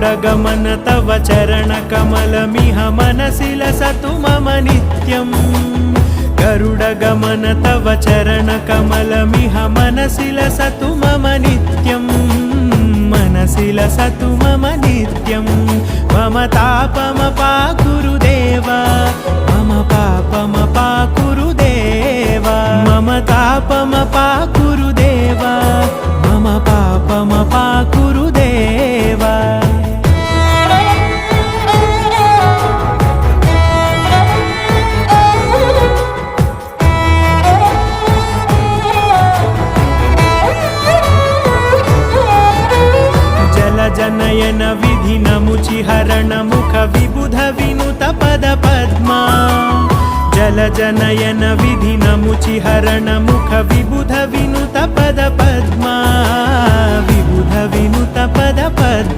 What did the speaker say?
गरुडगमन तव चरणकमलमिह मनसि लसतु मम नित्यम् गरुडगमन तव चरणकमलमिह मनसि लसतु मम नित्यम् मनसि लसतु मम नित्यं मम तापमपाकुरुदेव मम पापमपाकुरुदेव मम तापमपाकुरुदेव मम पापमपाकुरुदेव जनयन विधिन मुचिहरण मुख विबुध विनुत पद पद्मा जल जनयन विधिन मुचिहरण मुख विबुध विनुत पद पद्मा विबुध विनुत पद पद्मा